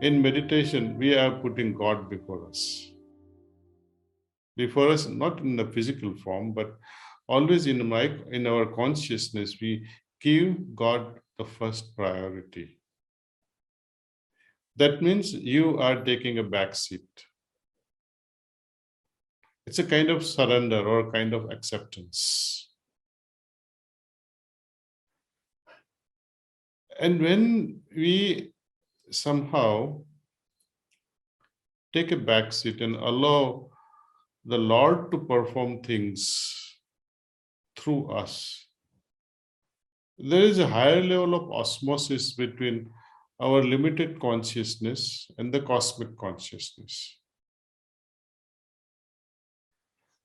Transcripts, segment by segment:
In meditation, we are putting God before us. Before us, not in a physical form, but always in our consciousness, we give God the first priority. That means you are taking a back seat. It's a kind of surrender or a kind of acceptance. And when we somehow take a back seat and allow the Lord to perform things through us, there is a higher level of osmosis between our limited consciousness and the cosmic consciousness.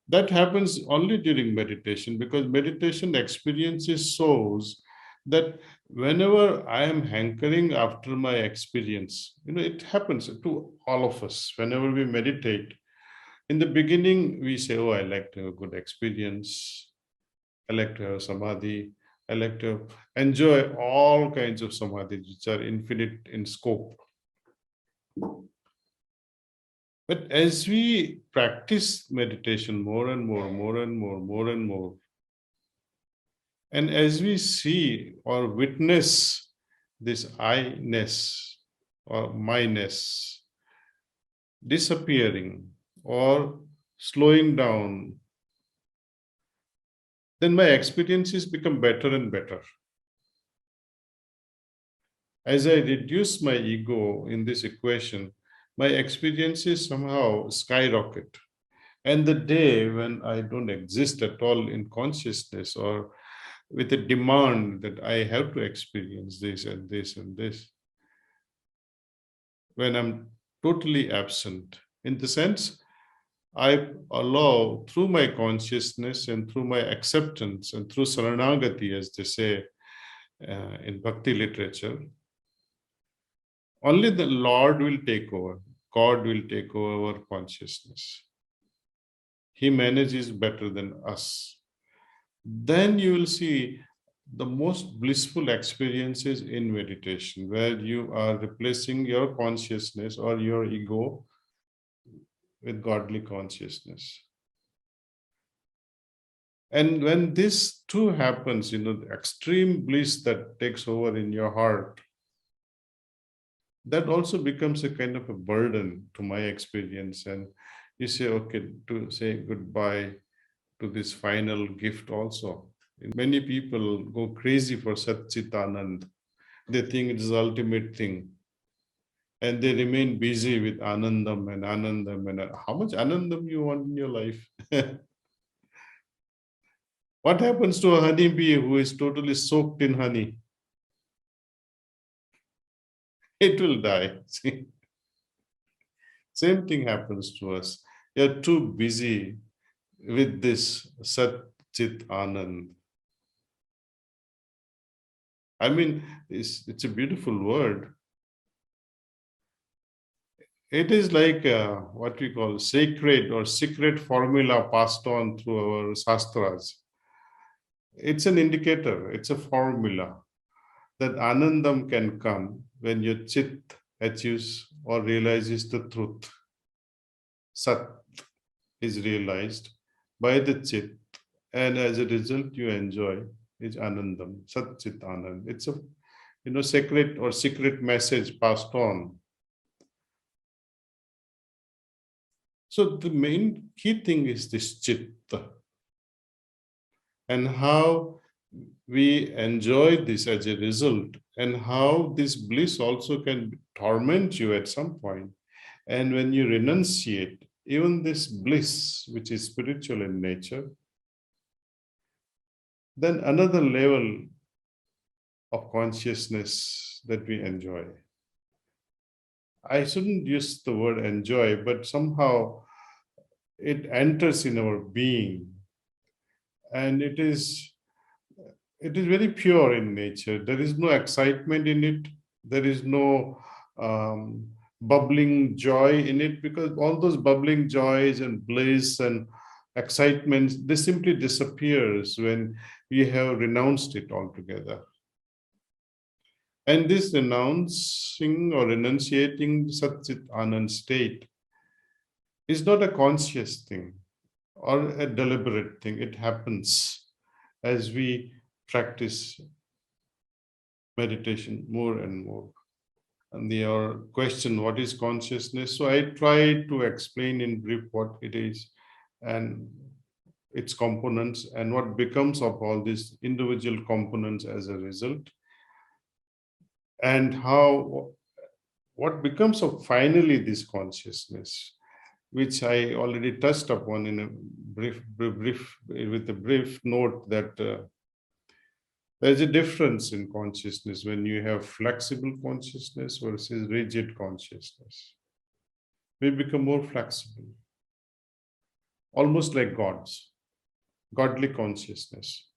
That happens only during meditation, because meditation experiences shows that whenever I am hankering after my experience, it happens to all of us. Whenever we meditate, in the beginning, we say, oh, I like to have a good experience. I like to have samadhi. I like to enjoy all kinds of samadhi, which are infinite in scope. But as we practice meditation more and more, and as we see or witness this I-ness or my-ness disappearing or slowing down, then my experiences become better and better. As I reduce my ego in this equation, my experiences somehow skyrocket. And the day when I don't exist at all in consciousness, or with a demand that I have to experience this and this and this, when I'm totally absent, in the sense I allow through my consciousness and through my acceptance and through saranagati, as they say in bhakti literature, only the Lord will take over. God will take over our consciousness. He manages better than us. Then you will see the most blissful experiences in meditation, where you are replacing your consciousness or your ego with godly consciousness. And when this too happens, the extreme bliss that takes over in your heart, that also becomes a kind of a burden to my experience. And you say, okay, to say goodbye to this final gift also. Many people go crazy for Sat Chit Anand. They think it is the ultimate thing. And they remain busy with Anandam and Anandam. And how much Anandam you want in your life? What happens to a honeybee who is totally soaked in honey? It will die. See? Same thing happens to us. You're too busy with this Sat Chit Anand. I mean, it's a beautiful word. It is like what we call sacred or secret formula passed on through our sastras. It's an indicator, it's a formula that Anandam can come when your chit achieves or realizes the truth. Sat is realized by the chit, and as a result you enjoy is Anandam, Sat Chit Anand. It's a sacred or secret message passed on. So the main key thing is this chitta, and how we enjoy this as a result, and how this bliss also can torment you at some point. And when you renunciate even this bliss, which is spiritual in nature, then another level of consciousness that we enjoy. I shouldn't use the word enjoy, but somehow it enters in our being, and it is very pure in nature. There is no excitement in it. There is no bubbling joy in it, because all those bubbling joys and bliss and excitements, they simply disappears when we have renounced it altogether. And this renouncing or renunciating Satchit Anand state is not a conscious thing or a deliberate thing. It happens as we practice meditation more and more. And your question, what is consciousness? So I try to explain in brief what it is and its components and what becomes of all these individual components as a result, and how what becomes of finally this consciousness, which I already touched upon in a brief with a brief note that there's a difference in consciousness when you have flexible consciousness versus rigid consciousness. We become more flexible, almost like gods, godly consciousness.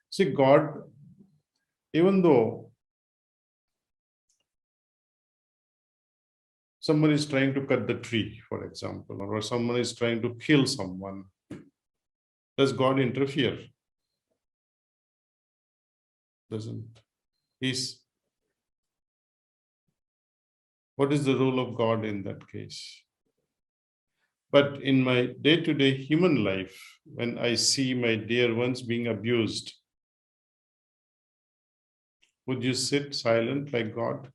See, God, even though someone is trying to cut the tree, for example, or someone is trying to kill someone, does God interfere? Doesn't. He's, what is the role of God in that case? But in my day-to-day human life, when I see my dear ones being abused, would you sit silent like God?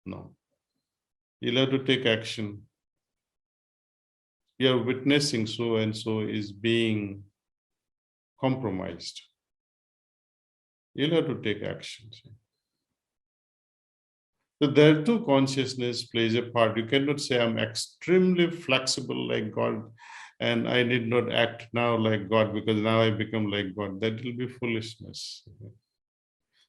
No. You'll have to take action. You're witnessing so and so is being compromised. You'll have to take action. So there too, consciousness plays a part. You cannot say I'm extremely flexible like God and I did not act now like God because now I become like God. That will be foolishness.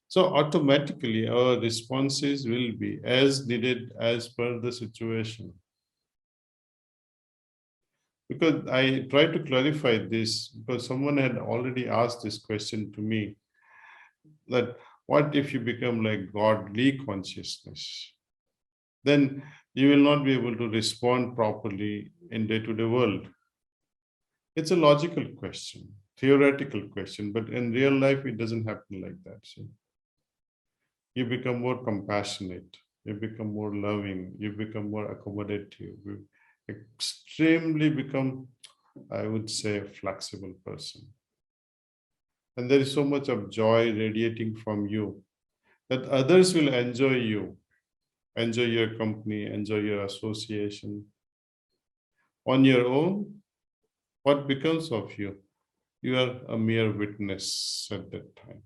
So automatically our responses will be as needed as per the situation. Because I try to clarify this because someone had already asked this question to me, that what if you become like godly consciousness? Then you will not be able to respond properly in day-to-day world. It's a logical question, theoretical question, but in real life, it doesn't happen like that. So you become more compassionate, you become more loving, you become more accommodative, you extremely become, I would say, a flexible person. And there is so much of joy radiating from you that others will enjoy you, enjoy your company, enjoy your association. On your own, what becomes of you? You are a mere witness at that time.